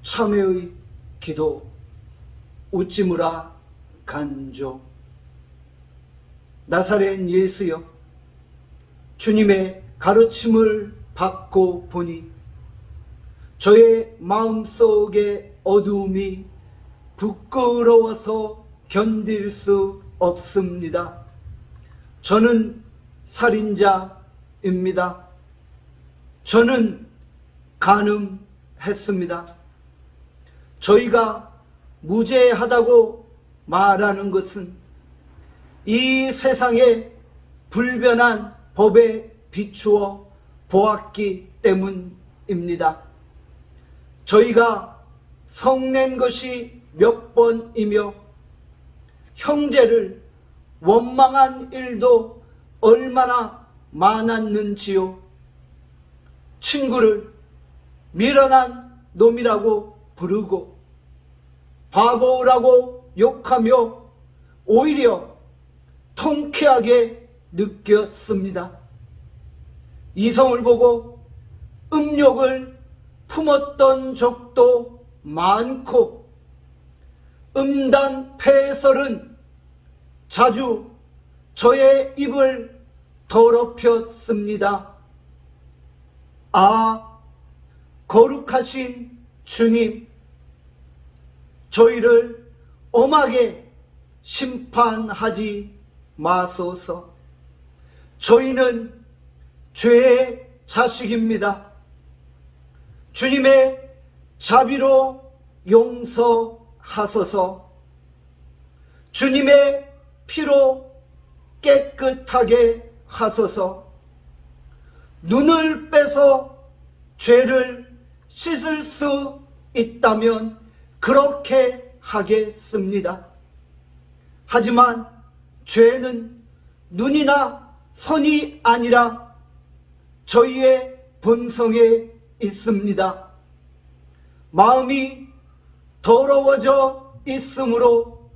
참회의 기도. 웃지 무라 간조. 나사렛 예수여, 주님의 가르침을 받고 보니 저의 마음속의 어두움이 부끄러워서 견딜 수 없습니다. 저는 살인자입니다. 저는 간음했습니다. 저희가 무죄하다고 말하는 것은 이 세상의 불변한 법에 비추어 보았기 때문입니다. 저희가 성낸 것이 몇 번이며 형제를 원망한 일도 얼마나 많았는지요. 친구를 미련한 놈이라고 부르고 바보라고 욕하며 오히려 통쾌하게 느꼈습니다. 이성을 보고 음욕을 품었던 적도 많고 음란 폐설은 자주 저의 입을 더럽혔습니다. 아, 거룩하신 주님, 저희를 엄하게 심판하지 마소서. 저희는 죄의 자식입니다. 주님의 자비로 용서하소서. 주님의 피로 깨끗하게 하소서. 눈을 빼서 죄를 씻을 수 있다면 그렇게 하겠습니다. 하지만 죄는 눈이나 선이 아니라 저희의 본성에 있습니다. 마음이 더러워져 있으므로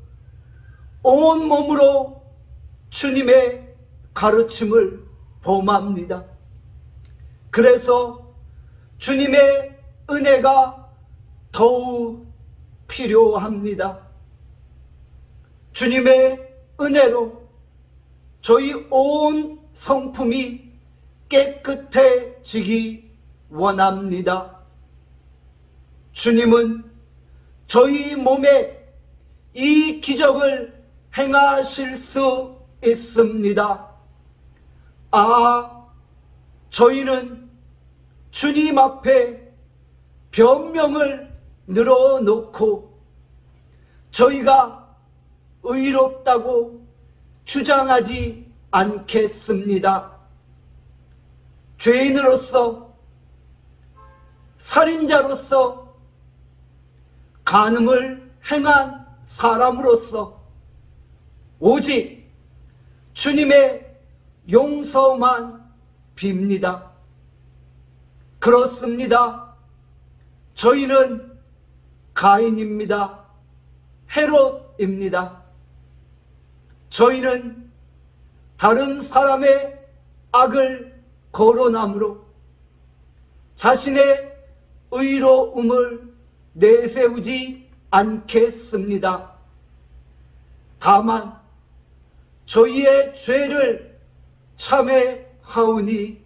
온몸으로 주님의 가르침을 범합니다. 그래서 주님의 은혜가 더욱 필요합니다. 주님의 은혜로 저희 온 성품이 깨끗해지기 원합니다. 주님은 저희 몸에 이 기적을 행하실 수 있습니다. 아, 저희는 주님 앞에 변명을 늘어놓고 저희가 의롭다고 주장하지 않겠습니다. 죄인으로서, 살인자로서, 간음을 행한 사람으로서 오직 주님의 용서만 빕니다. 그렇습니다. 저희는 가인입니다. 헤롯입니다. 저희는 다른 사람의 악을 거론함으로 자신의 의로움을 내세우지 않겠습니다. 다만 저희의 죄를 참회하오니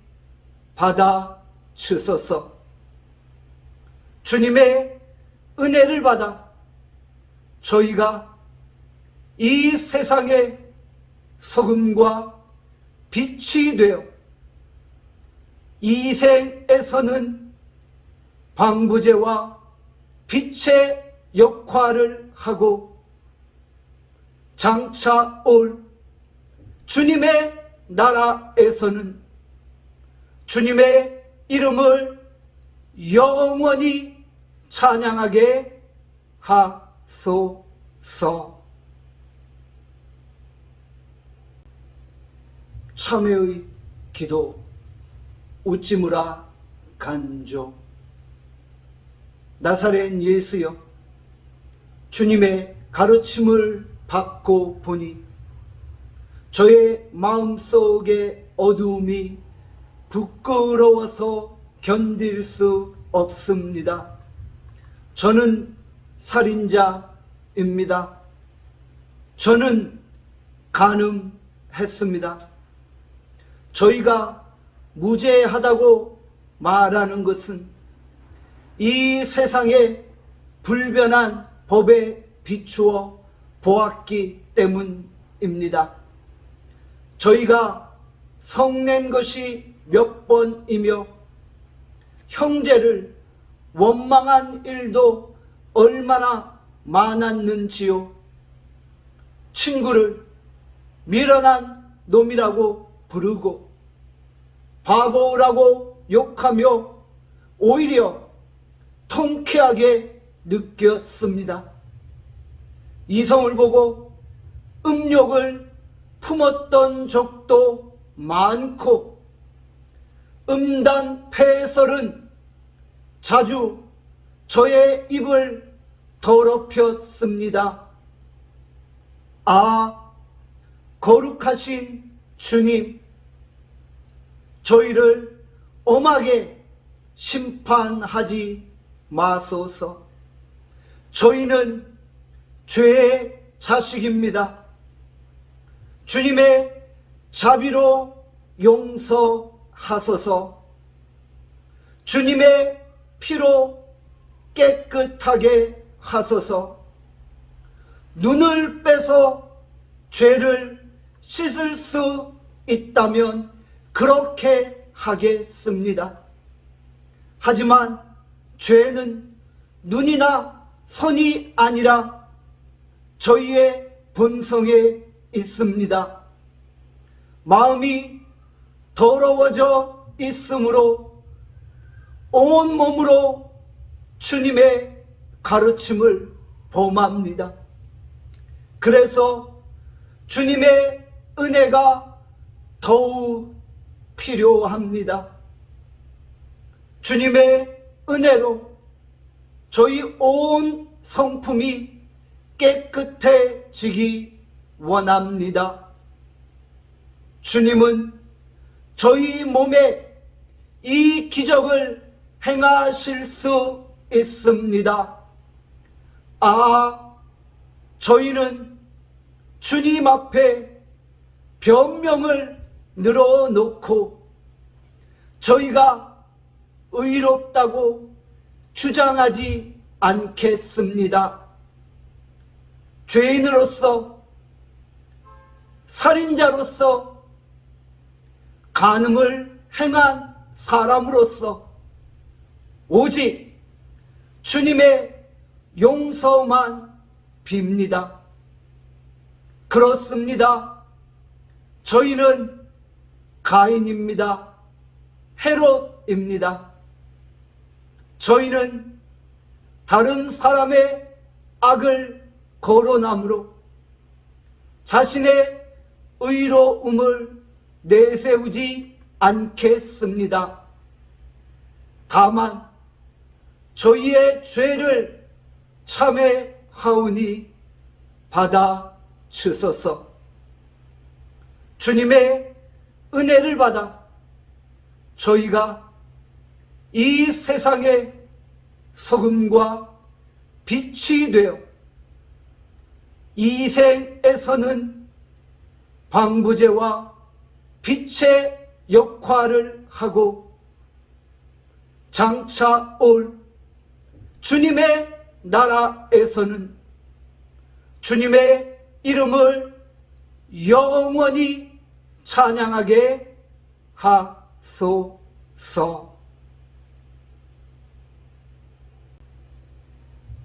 받아 주소서. 주님의 은혜를 받아 저희가 이 세상의 소금과 빛이 되어 이 생에서는 방부제와 빛의 역할을 하고 장차 올 주님의 나라에서는 주님의 이름을 영원히 찬양하게 하소서. 참회의 기도. 웃지 무라 간조. 나사렛 예수여, 주님의 가르침을 받고 보니 저의 마음속의 어두움이 부끄러워서 견딜 수 없습니다. 저는 살인자입니다. 저는 간음했습니다. 저희가 무죄하다고 말하는 것은 이 세상에 불변한 법에 비추어 보았기 때문입니다. 저희가 성낸 것이 몇 번이며 형제를 원망한 일도 얼마나 많았는지요. 친구를 미련한 놈이라고 부르고 바보라고 욕하며 오히려 통쾌하게 느꼈습니다. 이성을 보고 음욕을 품었던 적도 많고 음란 폐설은 자주 저의 입을 더럽혔습니다. 아, 거룩하신 주님, 저희를 엄하게 심판하지 마소서. 저희는 죄의 자식입니다. 주님의 자비로 용서하소서. 주님의 피로 깨끗하게 하소서. 눈을 빼서 죄를 씻을 수 있다면 그렇게 하겠습니다. 하지만 죄는 눈이나 손이 아니라 저희의 본성에 있습니다. 마음이 더러워져 있으므로 온몸으로 주님의 가르침을 범합니다. 그래서 주님의 은혜가 더욱 필요합니다. 주님의 은혜로 저희 온 성품이 깨끗해지기 원합니다. 주님은 저희 몸에 이 기적을 행하실 수 있습니다. 아, 저희는 주님 앞에 변명을 늘어놓고 저희가 의롭다고 주장하지 않겠습니다. 죄인으로서, 살인자로서, 간음을 행한 사람으로서 오직 주님의 용서만 빕니다. 그렇습니다. 저희는 가인입니다. 헤롯입니다. 저희는 다른 사람의 악을 거론함으로 자신의 의로움을 내세우지 않겠습니다. 다만 저희의 죄를 참회하오니 받아 주소서. 주님의 은혜를 받아 저희가 이 세상의 소금과 빛이 되어 이 생에서는 방부제와 빛의 역할을 하고 장차 올 주님의 나라에서는 주님의 이름을 영원히 찬양하게 하소서.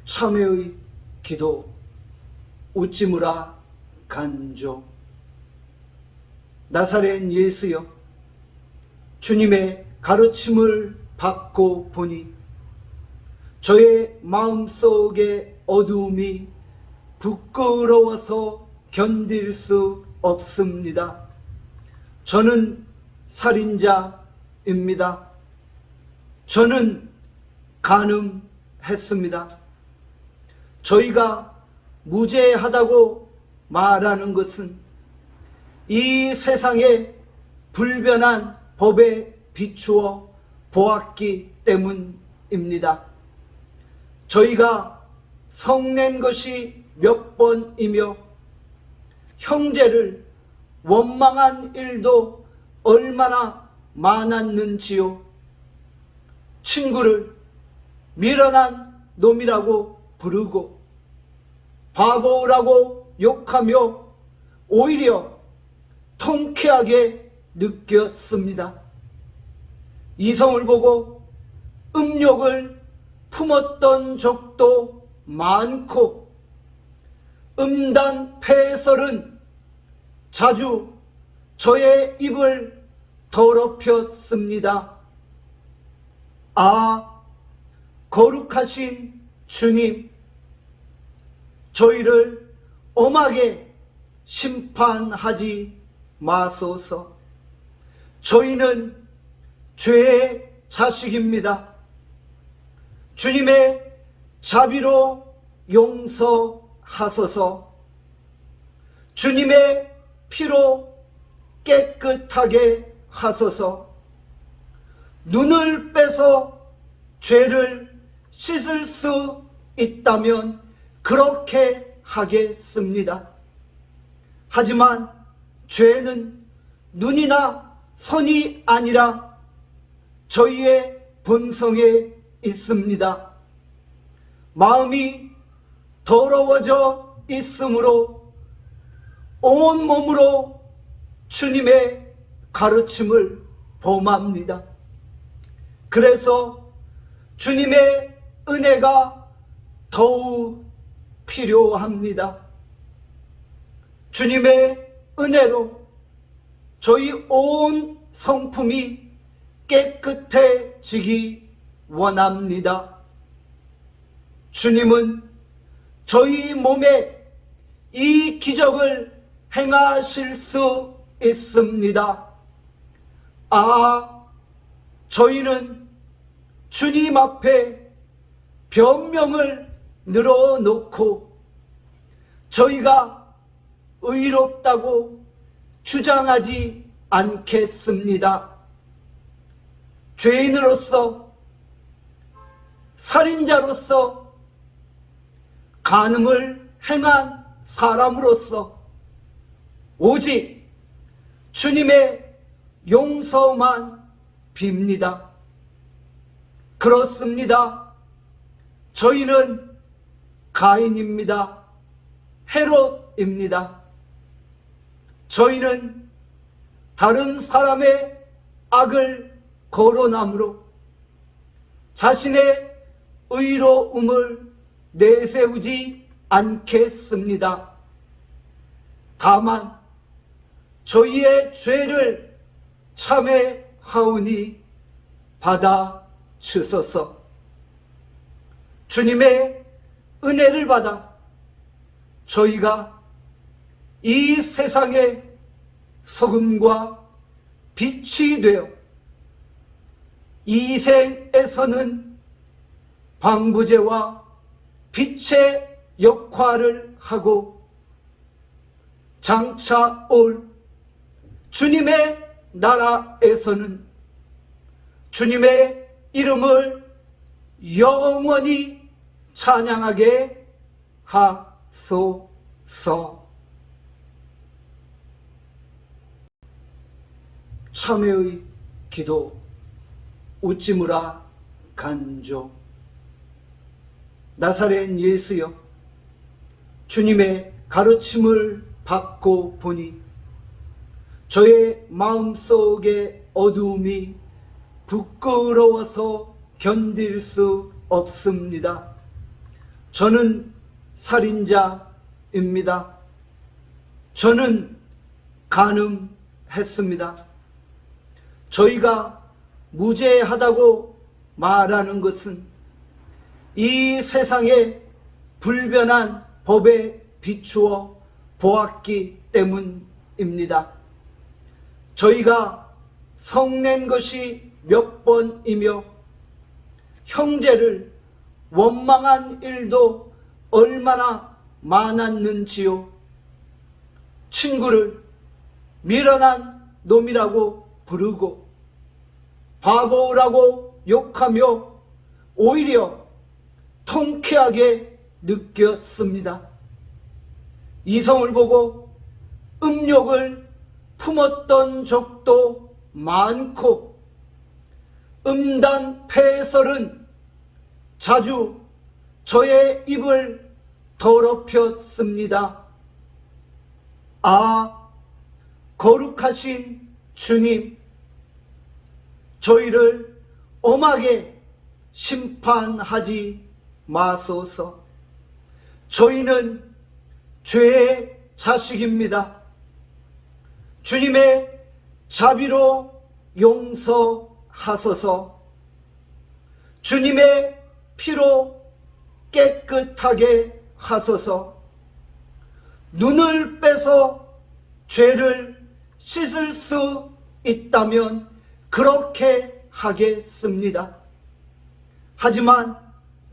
참회의 기도. 웃지무라 간조. 나사렛 예수여, 주님의 가르침을 받고 보니 저의 마음속의 어두움이 부끄러워서 견딜 수 없습니다. 저는 살인자입니다. 저는 간음했습니다. 저희가 무죄하다고 말하는 것은 이 세상에 불변한 법에 비추어 보았기 때문입니다. 저희가 성낸 것이 몇 번이며 형제를 원망한 일도 얼마나 많았는지요. 친구를 미련한 놈이라고 부르고 바보라고 욕하며 오히려 통쾌하게 느꼈습니다. 이성을 보고 음욕을 품었던 적도 많고 음란 폐설은 자주 저의 입을 더럽혔습니다. 아, 거룩하신 주님, 저희를 엄하게 심판하지 마소서. 저희는 죄의 자식입니다. 주님의 자비로 용서하소서. 주님의 피로 깨끗하게 하소서. 눈을 빼서 죄를 씻을 수 있다면 그렇게 하겠습니다. 하지만 죄는 눈이나 선이 아니라 저희의 본성에 있습니다. 마음이 더러워져 있으므로 온몸으로 주님의 가르침을 범합니다. 그래서 주님의 은혜가 더욱 필요합니다. 주님의 은혜로 저희 온 성품이 깨끗해지기 원합니다. 주님은 저희 몸에 이 기적을 행하실 수 있습니다. 아, 저희는 주님 앞에 변명을 늘어놓고 저희가 의롭다고 주장하지 않겠습니다. 죄인으로서, 살인자로서, 간음을 행한 사람으로서 오직 주님의 용서만 빕니다. 그렇습니다. 저희는 가인입니다. 헤롯입니다. 저희는 다른 사람의 악을 거론함으로 자신의 의로움을 내세우지 않겠습니다. 다만 저희의 죄를 참회하오니 받아 주소서. 주님의 은혜를 받아 저희가 이 세상의 소금과 빛이 되어 이 생에서는 방부제와 빛의 역할을 하고 장차 올 주님의 나라에서는 주님의 이름을 영원히 찬양하게 하소서. 참회의 기도. 웃지무라 간조. 나사렛 예수여, 주님의 가르침을 받고 보니 저의 마음속의 어두움이 부끄러워서 견딜 수 없습니다. 저는 살인자입니다. 저는 간음했습니다. 저희가 무죄하다고 말하는 것은 이 세상의 불변한 법에 비추어 보았기 때문입니다. 저희가 성낸 것이 몇 번이며 형제를 원망한 일도 얼마나 많았는지요. 친구를 미련한 놈이라고 부르고 바보라고 욕하며 오히려 통쾌하게 느꼈습니다. 이성을 보고 음욕을 품었던 적도 많고 음란 폐설은 자주 저의 입을 더럽혔습니다. 아, 거룩하신 주님, 저희를 엄하게 심판하지 마소서. 저희는 죄의 자식입니다. 주님의 자비로 용서하소서. 주님의 피로 깨끗하게 하소서. 눈을 빼서 죄를 씻을 수 있다면 그렇게 하겠습니다. 하지만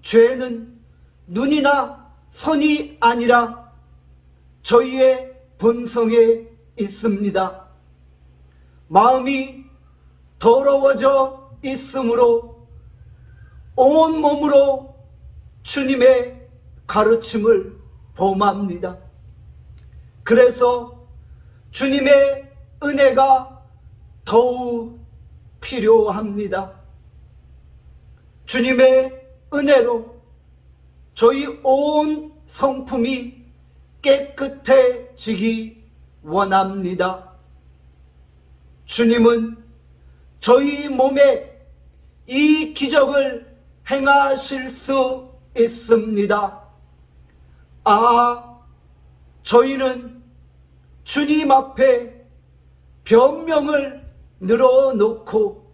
죄는 눈이나 손이 아니라 저희의 본성에 있습니다. 마음이 더러워져 있으므로 온몸으로 주님의 가르침을 범합니다. 그래서 주님의 은혜가 더욱 필요합니다. 주님의 은혜로 저희 온 성품이 깨끗해지기 원합니다. 주님은 저희 몸에 이 기적을 행하실 수 있습니다. 아, 저희는 주님 앞에 변명을 늘어놓고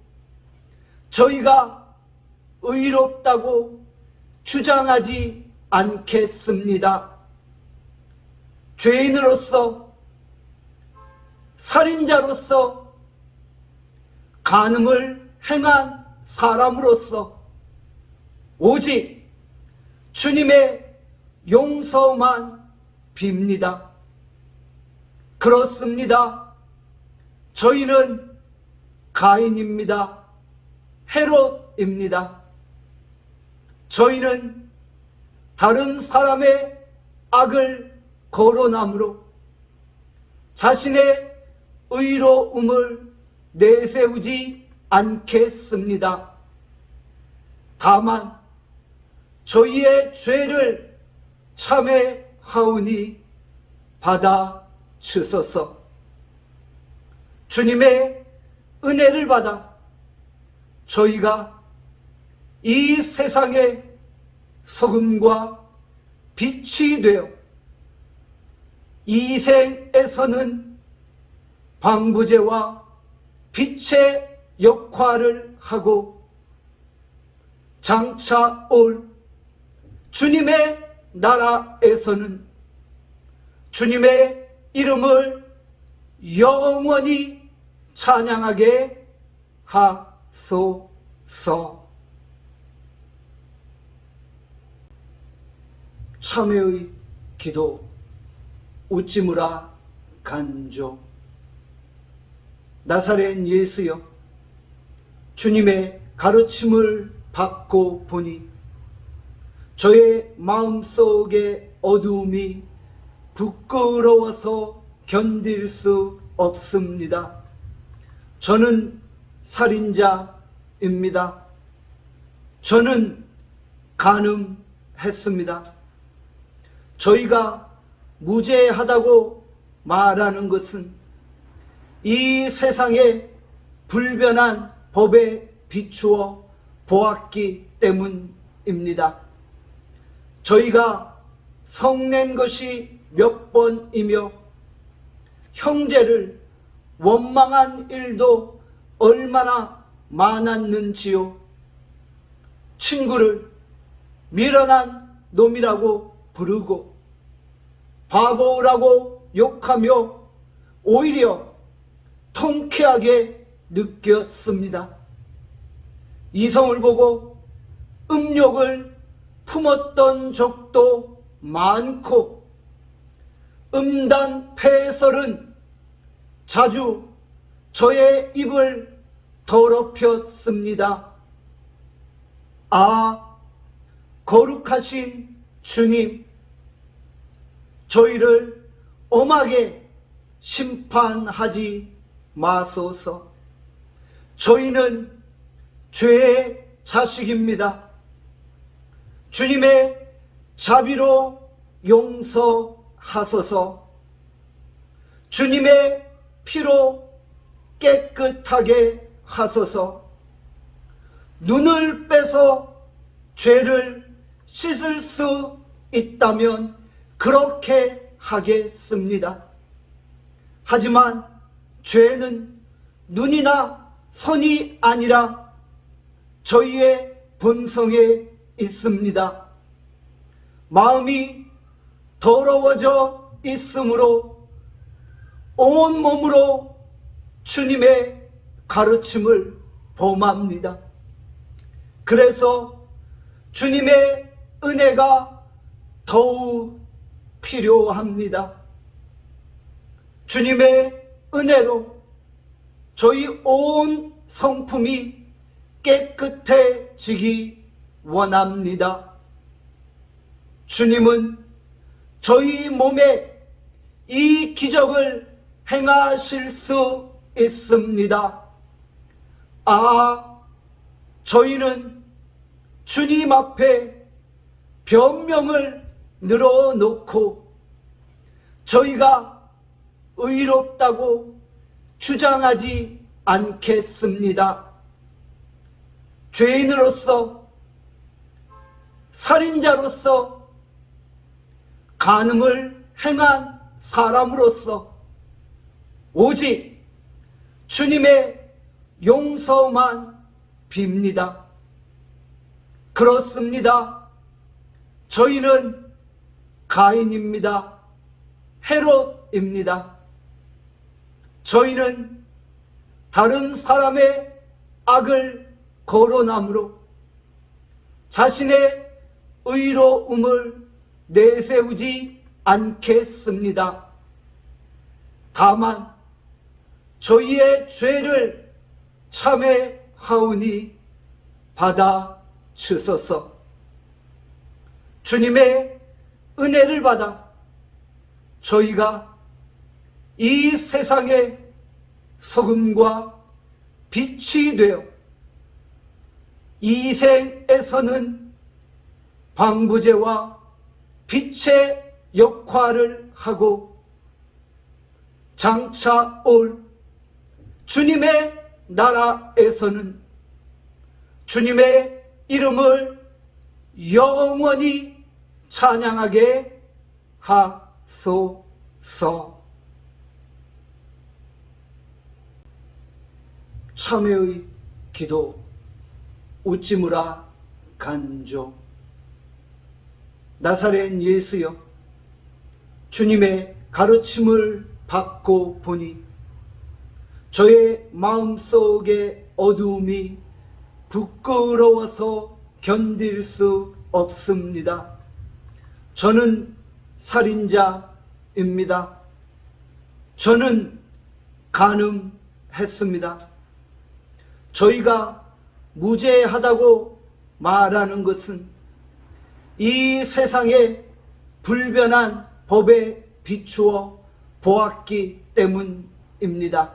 저희가 의롭다고 주장하지 않겠습니다. 죄인으로서, 살인자로서, 간음을 행한 사람으로서 오직 주님의 용서만 빕니다. 그렇습니다. 저희는 가인입니다. 헤롯입니다. 저희는 다른 사람의 악을 거론함으로 자신의 의로움을 내세우지 않겠습니다. 다만 저희의 죄를 참회하오니 받아 주소서. 주님의 은혜를 받아 저희가 이 세상의 소금과 빛이 되어 이 생에서는 방부제와 빛의 역할을 하고 장차 올 주님의 나라에서는 주님의 이름을 영원히 찬양하게 하소서. 참회의 기도. 웃지무라 간조. 나사렛 예수여, 주님의 가르침을 받고 보니 저의 마음속의 어두움이 부끄러워서 견딜 수 없습니다. 저는 살인자입니다. 저는 간음했습니다. 저희가 무죄하다고 말하는 것은 이 세상에 불변한 법에 비추어 보았기 때문입니다. 저희가 성낸 것이 몇 번이며 형제를 원망한 일도 얼마나 많았는지요. 친구를 미련한 놈이라고 부르고 바보라고 욕하며 오히려 통쾌하게 느꼈습니다. 이성을 보고 음욕을 품었던 적도 많고 음란 폐설은 자주 저의 입을 더럽혔습니다. 아, 거룩하신 주님, 저희를 엄하게 심판하지 마소서. 저희는 죄의 자식입니다. 주님의 자비로 용서하소서. 주님의 피로 깨끗하게 하소서. 눈을 빼서 죄를 씻을 수 있다면 그렇게 하겠습니다. 하지만 죄는 눈이나 선이 아니라 저희의 본성에 있습니다. 마음이 더러워져 있으므로 온몸으로 주님의 가르침을 범합니다. 그래서 주님의 은혜가 더욱 필요합니다. 주님의 은혜로 저희 온 성품이 깨끗해지기 원합니다. 주님은 저희 몸에 이 기적을 행하실 수 있습니다. 저희는 주님 앞에 변명을 늘어놓고 저희가 의롭다고 주장하지 않겠습니다. 죄인으로서, 살인자로서, 간음을 행한 사람으로서 오직 주님의 용서만 빕니다. 그렇습니다. 저희는 가인입니다. 헤롯입니다. 저희는 다른 사람의 악을 거론함으로 자신의 의로움을 내세우지 않겠습니다. 다만 저희의 죄를 참회하오니 받아 주소서. 주님의 은혜를 받아 저희가 이 세상의 소금과 빛이 되어 이 생에서는 방부제와 빛의 역할을 하고 장차 올 주님의 나라에서는 주님의 이름을 영원히 찬양하게 하소서. 참회의 기도. 웃지무라 간조. 나사렛 예수여, 주님의 가르침을 받고 보니 저의 마음속의 어두움이 부끄러워서 견딜 수 없습니다. 저는 살인자입니다. 저는 간음했습니다. 저희가 무죄하다고 말하는 것은 이 세상의 불변한 법에 비추어 보았기 때문입니다.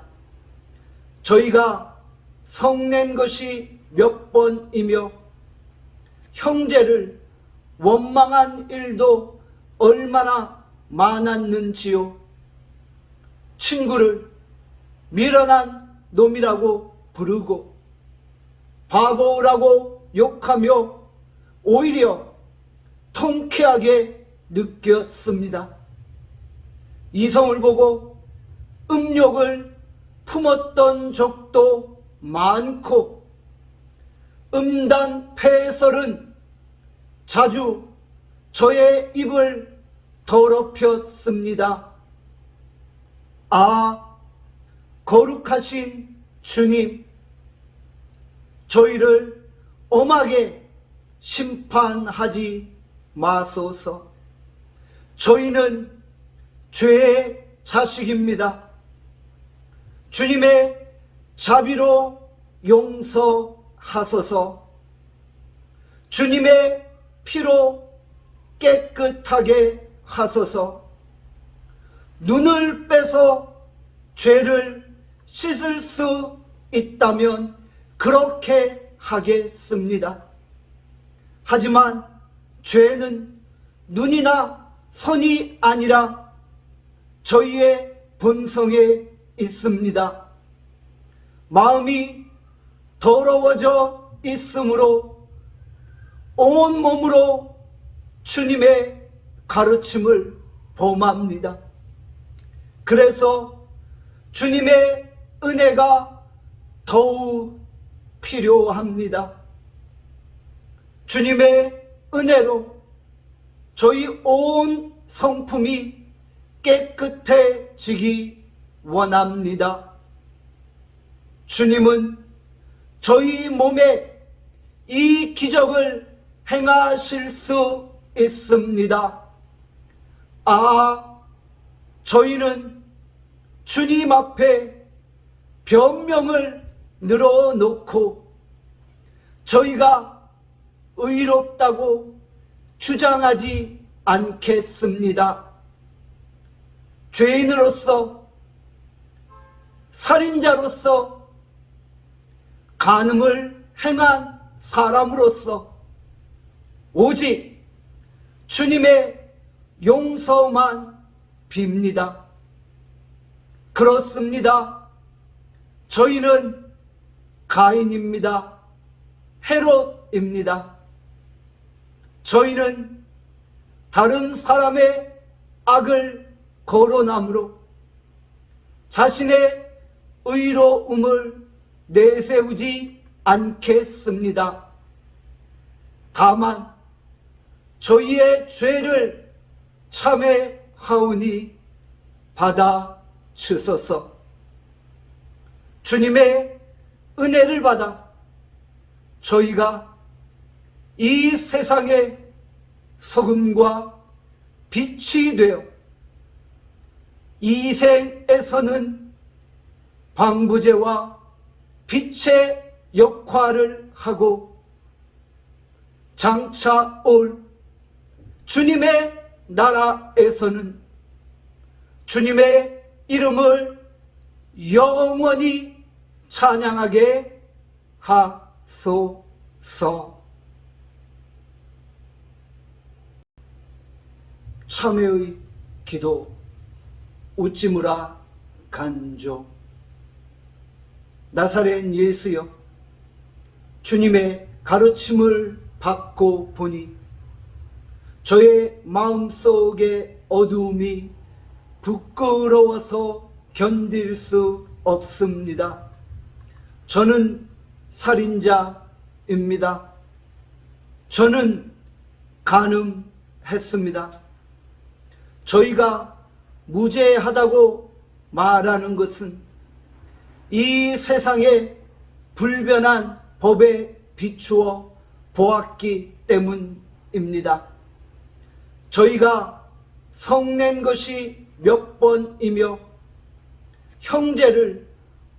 저희가 성낸 것이 몇 번이며 형제를 원망한 일도 얼마나 많았는지요. 친구를 미련한 놈이라고 부르고 바보라고 욕하며 오히려 통쾌하게 느꼈습니다. 이성을 보고 음욕을 품었던 적도 많고 음란 폐설은 자주 저의 입을 더럽혔습니다. 거룩하신 주님, 저희를 엄하게 심판하지 마소서. 저희는 죄의 자식입니다. 주님의 자비로 용서하소서. 주님의 피로 깨끗하게 하소서. 눈을 빼서 죄를 씻을 수 있다면 그렇게 하겠습니다. 하지만 죄는 눈이나 손이 아니라 저희의 본성에 있습니다. 마음이 더러워져 있으므로 온몸으로 주님의 가르침을 범합니다. 그래서 주님의 은혜가 더욱 필요합니다. 주님의 은혜로 저희 온 성품이 깨끗해지기 원합니다. 주님은 저희 몸에 이 기적을 행하실 수 있습니다. 저희는 주님 앞에 변명을 늘어놓고 저희가 의롭다고 주장하지 않겠습니다. 죄인으로서, 살인자로서, 간음을 행한 사람으로서 오직 주님의 용서만 빕니다. 그렇습니다. 저희는 가인입니다. 헤롯입니다. 저희는 다른 사람의 악을 거론함으로 자신의 의로움을 내세우지 않겠습니다. 다만 저희의 죄를 참회하오니 받아주소서. 주님의 은혜를 받아 저희가 이 세상의 소금과 빛이 되어 이 생에서는 방부제와 빛의 역할을 하고 장차 올 주님의 나라에서는 주님의 이름을 영원히 찬양하게 하소서. 참회의 기도. 웃지무라 간조. 나사렛 예수여, 주님의 가르침을 받고 보니 저의 마음속의 어두움이 부끄러워서 견딜 수 없습니다. 저는 살인자입니다. 저는 간음했습니다. 저희가 무죄하다고 말하는 것은 이 세상의 불변한 법에 비추어 보았기 때문입니다. 저희가 성낸 것이 몇 번이며 형제를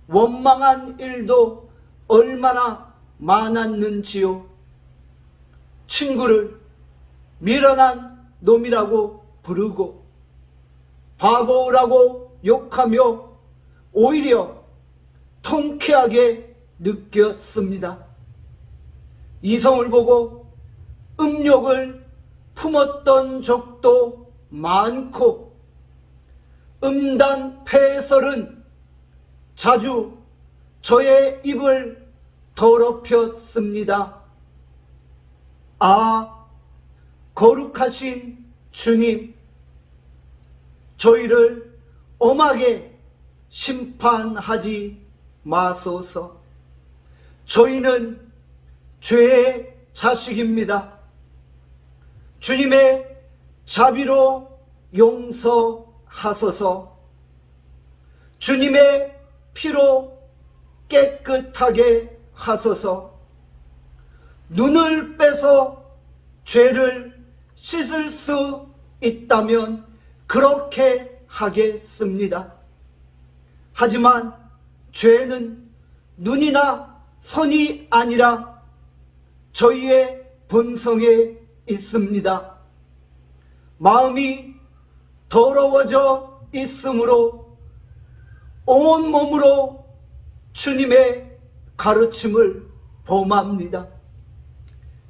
원망한 일도 얼마나 많았는지요. 친구를 미련한 놈이라고 부르고 바보라고 욕하며 오히려 통쾌하게 느꼈습니다. 이성을 보고 음욕을 품었던 적도 많고 음란 폐설은 자주 저의 입을 더럽혔습니다. 거룩하신 주님, 저희를 엄하게 심판하지 마소서. 저희는 죄의 자식입니다. 주님의 자비로 용서하소서. 주님의 피로 깨끗하게 하소서. 눈을 빼서 죄를 씻을 수 있다면 그렇게 하겠습니다. 하지만 죄는 눈이나 손이 아니라 저희의 본성에 있습니다. 마음이 더러워져 있으므로 온몸으로 주님의 가르침을 범합니다.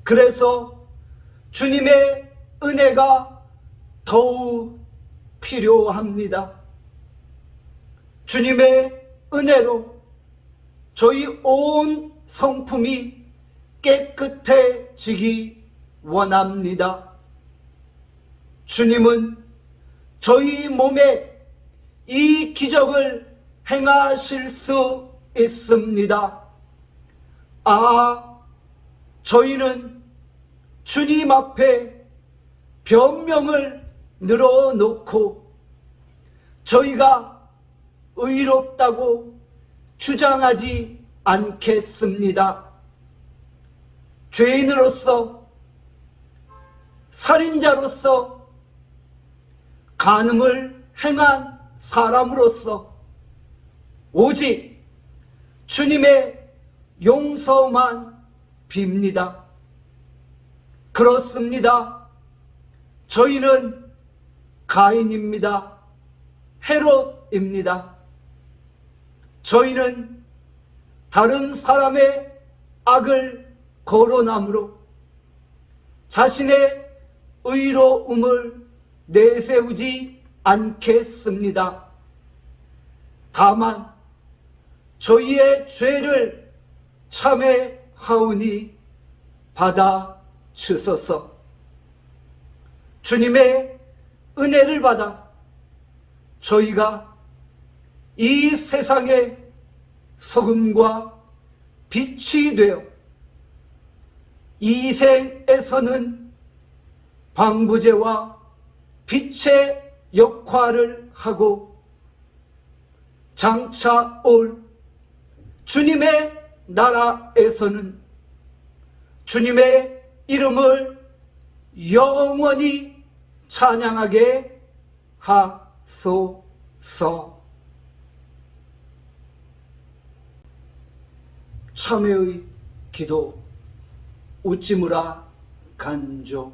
그래서 주님의 은혜가 더욱 필요합니다. 주님의 은혜로 저희 온 성품이 깨끗해지기 원합니다. 주님은 저희 몸에 이 기적을 행하실 수 있습니다. 저희는 주님 앞에 변명을 늘어놓고 저희가 의롭다고 주장하지 않겠습니다. 죄인으로서, 살인자로서, 간음을 행한 사람으로서 오직 주님의 용서만 빕니다. 그렇습니다. 저희는 가인입니다. 헤롯입니다. 저희는 다른 사람의 악을 거론함으로 자신의 의로움을 내세우지 않겠습니다. 다만 저희의 죄를 참회하오니 받아 주소서. 주님의 은혜를 받아 저희가 이 세상의 소금과 빛이 되어 이 생에서는 방부제와 빛의 역할을 하고 장차 올 주님의 나라에서는 주님의 이름을 영원히 찬양하게 하소서. 참회의 기도. 웃지무라 간조.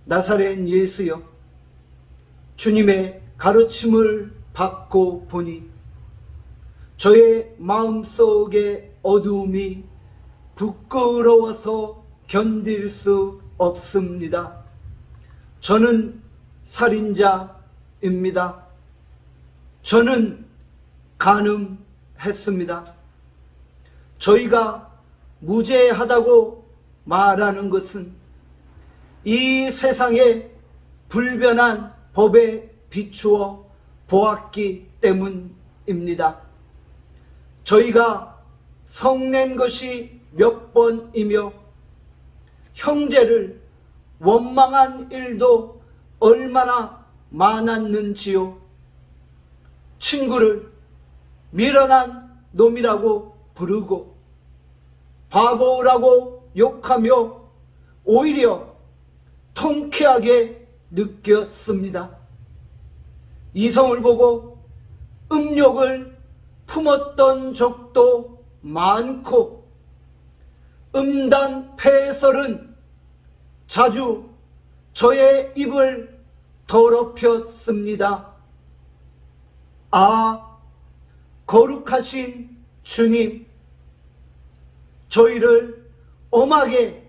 나사렛 예수여, 주님의 가르침을 받고 보니 저의 마음속의 어두움이 부끄러워서 견딜 수 없습니다. 저는 살인자입니다. 저는 간음했습니다. 저희가 무죄하다고 말하는 것은 이 세상의 불변한 법에 비추어 보았기 때문입니다. 저희가 성낸 것이 몇 번이며 형제를 원망한 일도 얼마나 많았는지요. 친구를 미련한 놈이라고 부르고 바보라고 욕하며 오히려 통쾌하게 느꼈습니다. 이성을 보고 음욕을 품었던 적도 많고 음란 폐설은 자주 저의 입을 더럽혔습니다. 거룩하신 주님, 저희를 엄하게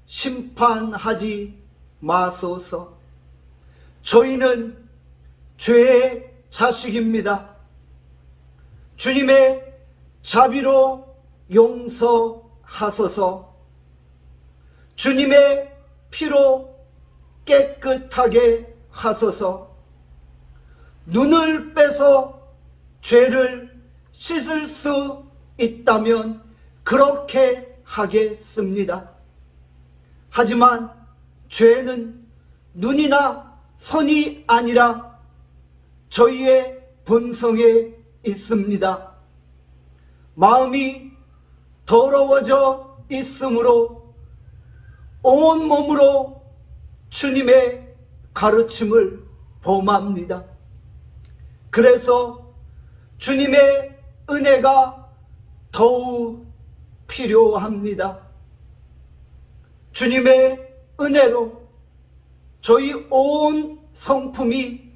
심판하지 마소서. 저희는 죄의 자식입니다. 주님의 자비로 용서하소서. 주님의 피로 깨끗하게 하소서. 눈을 빼서 죄를 씻을 수 있다면 그렇게 하겠습니다. 하지만 죄는 눈이나 선이 아니라 저희의 본성에 있습니다. 마음이 더러워져 있으므로 온몸으로 주님의 가르침을 범합니다. 그래서 주님의 은혜가 더욱 필요합니다. 주님의 은혜로 저희 온 성품이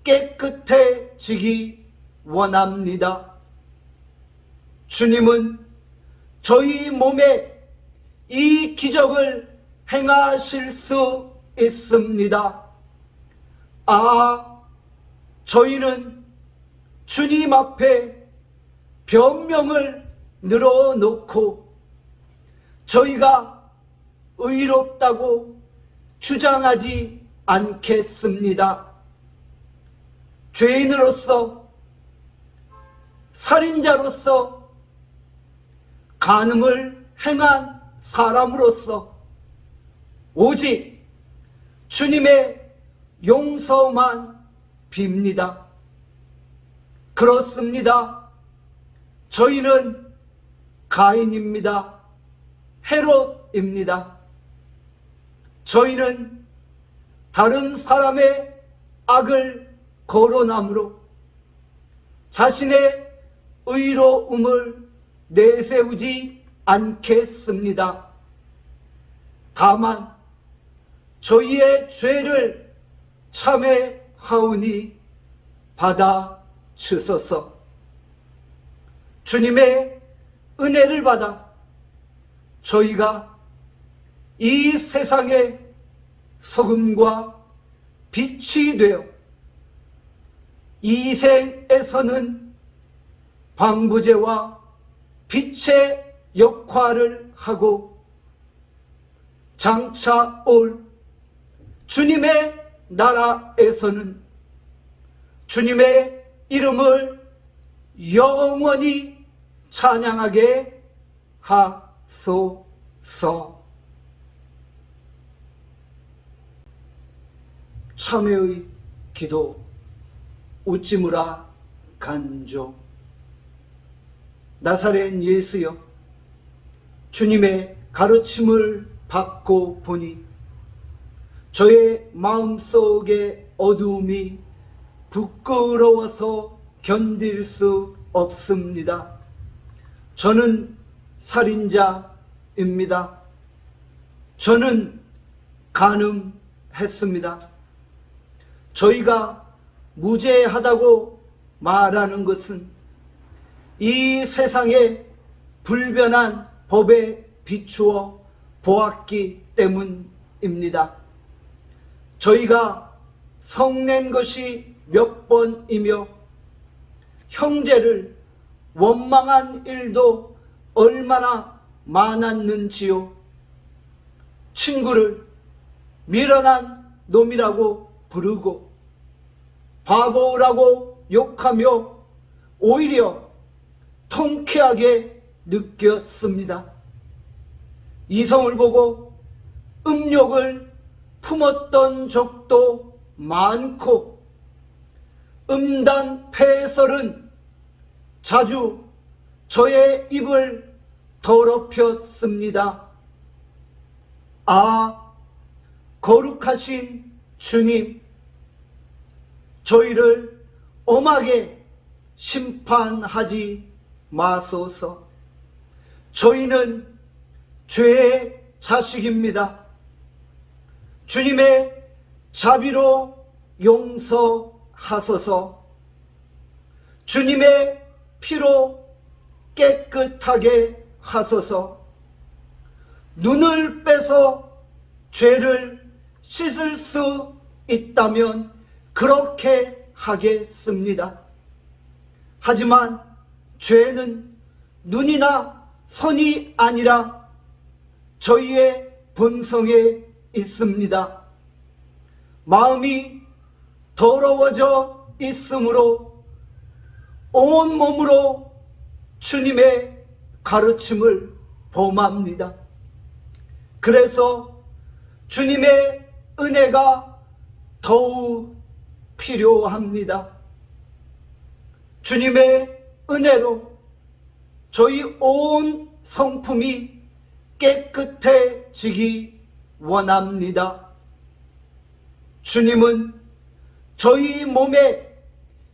깨끗해지기 원합니다. 주님은 저희 몸에 이 기적을 행하실 수 있습니다. 저희는 주님 앞에 변명을 늘어놓고 저희가 의롭다고 주장하지 않겠습니다. 죄인으로서, 살인자로서, 간음을 행한 사람으로서 오직 주님의 용서만 빕니다. 그렇습니다. 저희는 가인입니다. 헤롯입니다. 저희는 다른 사람의 악을 거론함으로 자신의 의로움을 내세우지 않겠습니다. 다만 저희의 죄를 참회하오니 받아 주소서. 주님의 은혜를 받아 저희가 이 세상의 소금과 빛이 되어 이 생에서는 방부제와 빛의 역할을 하고 장차 올 주님의 나라에서는 주님의 이름을 영원히 찬양하게 하소서. 참회의 기도. 웃지무라 간조. 나사렛 예수여, 주님의 가르침을 받고 보니 저의 마음속의 어두움이 부끄러워서 견딜 수 없습니다. 저는 살인자입니다. 저는 간음했습니다. 저희가 무죄하다고 말하는 것은 이 세상의 불변한 법에 비추어 보았기 때문입니다. 저희가 성낸 것이 몇 번이며 형제를 원망한 일도 얼마나 많았는지요. 친구를 미련한 놈이라고 부르고 바보라고 욕하며 오히려 통쾌하게 느꼈습니다. 이성을 보고 음욕을 품었던 적도 많고 음란 폐설은 자주 저의 입을 더럽혔습니다. 거룩하신 주님, 저희를 엄하게 심판하지 마소서. 저희는 죄의 자식입니다. 주님의 자비로 용서하소서. 주님의 피로 깨끗하게 하소서. 눈을 빼서 죄를 씻을 수 있다면 그렇게 하겠습니다. 하지만 죄는 눈이나 손이 아니라 저희의 본성에 있습니다. 마음이 더러워져 있으므로 온몸으로 주님의 가르침을 범합니다. 그래서 주님의 은혜가 더욱 필요합니다. 주님의 은혜로 저희 온 성품이 깨끗해지기 원합니다. 주님은 저희 몸에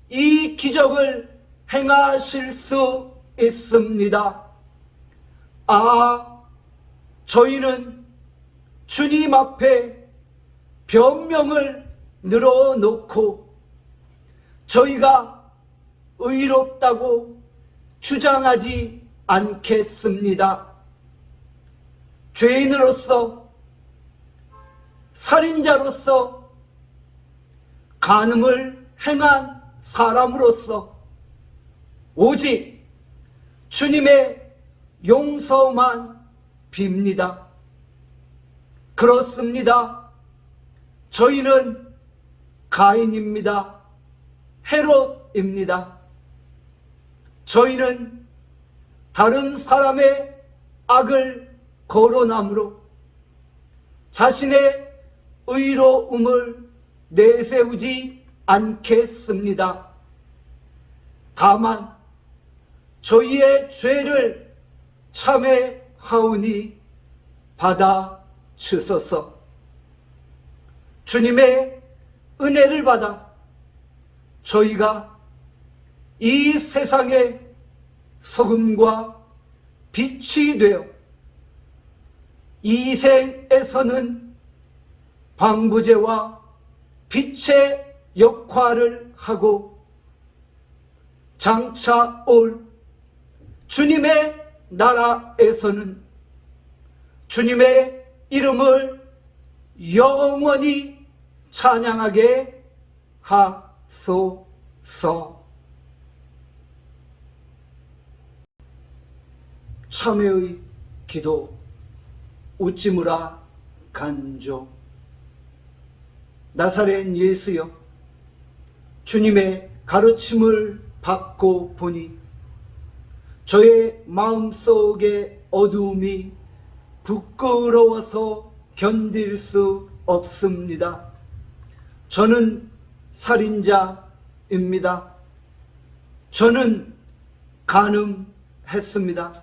이 기적을 행하실 수 있습니다. 저희는 주님 앞에 변명을 늘어놓고 저희가 의롭다고 주장하지 않겠습니다. 죄인으로서, 살인자로서, 간음을 행한 사람으로서 오직 주님의 용서만 빕니다. 그렇습니다. 저희는 가인입니다. 헤롯입니다. 저희는 다른 사람의 악을 거론함으로 자신의 의로움을 내세우지 않겠습니다. 다만 저희의 죄를 참회하오니 받아 주소서. 주님의 은혜를 받아 저희가 이 세상의 소금과 빛이 되어 이 생에서는 방부제와 빛의 역할을 하고 장차 올 주님의 나라에서는 주님의 이름을 영원히 찬양하게 하소서. 참회의 기도. 웃지무라 간조. 나사렛 예수여, 주님의 가르침을 받고 보니 저의 마음속의 어두움이 부끄러워서 견딜 수 없습니다. 저는 살인자입니다. 저는 간음했습니다.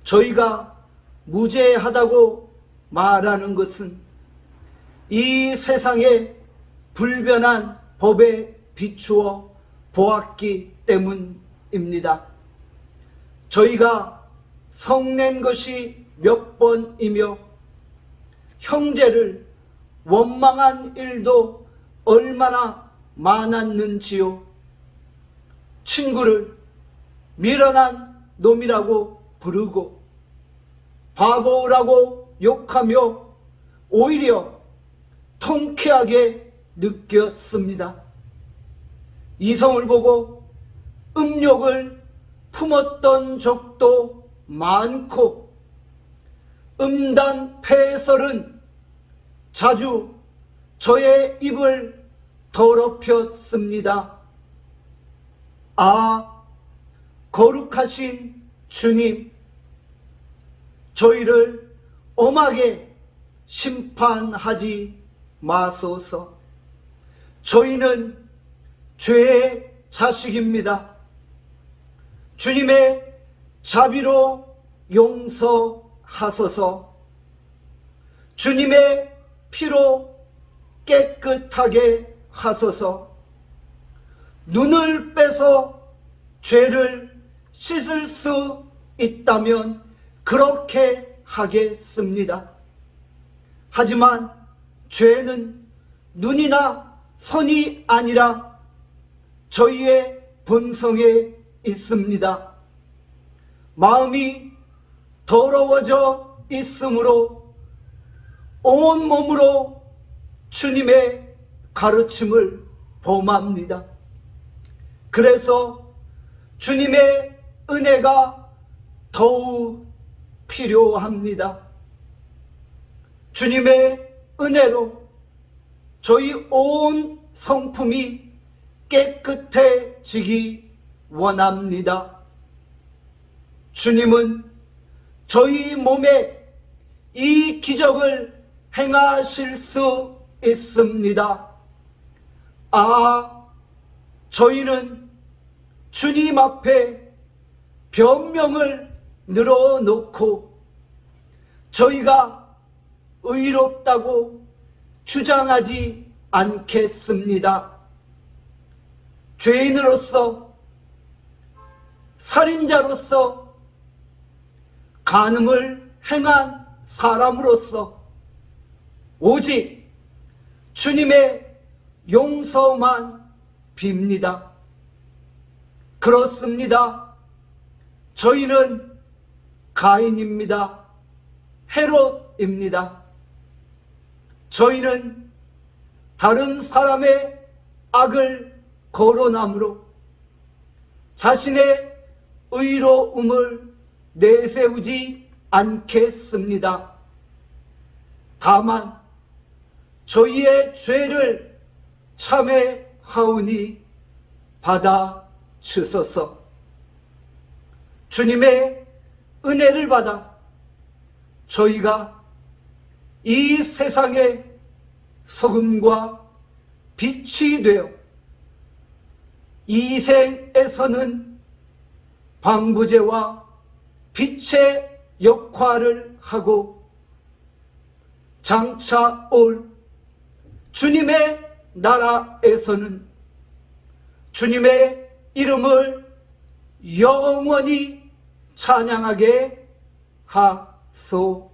저희가 무죄하다고 말하는 것은 이 세상에 불변한 법에 비추어 보았기 때문입니다. 저희가 성낸 것이 몇 번이며 형제를 원망한 일도 얼마나 많았는지요. 친구를 미련한 놈이라고 부르고 바보라고 욕하며 오히려 통쾌하게 느꼈습니다. 이성을 보고 음욕을 품었던 적도 많고 음란 폐설은 자주 저의 입을 더럽혔습니다. 아, 거룩하신 주님, 저희를 엄하게 심판하지 마소서. 저희는 죄의 자식입니다. 주님의 자비로 용서하소서. 주님의 피로 깨끗하게 하소서. 눈을 빼서 죄를 씻을 수 있다면 그렇게 하겠습니다. 하지만 죄는 눈이나 선이 아니라 저희의 본성에 있습니다. 마음이 더러워져 있으므로 온몸으로 주님의 가르침을 범합니다. 그래서 주님의 은혜가 더욱 필요합니다. 주님의 은혜로 저희 온 성품이 깨끗해지기 원합니다. 주님은 저희 몸에 이 기적을 행하실 수 있습니다. 아, 저희는 주님 앞에 변명을 늘어놓고 저희가 의롭다고 주장하지 않겠습니다. 죄인으로서, 살인자로서, 간음을 행한 사람으로서 오직 주님의 용서만 빕니다. 그렇습니다. 저희는 가인입니다. 헤롯입니다. 저희는 다른 사람의 악을 거론함으로 자신의 의로움을 내세우지 않겠습니다. 다만 저희의 죄를 참회하오니 받아 주소서. 주님의 은혜를 받아 저희가 이 세상의 소금과 빛이 되어 이 생에서는 방부제와 빛의 역할을 하고 장차 올 주님의 나라에서는 주님의 이름을 영원히 찬양하게 하소서.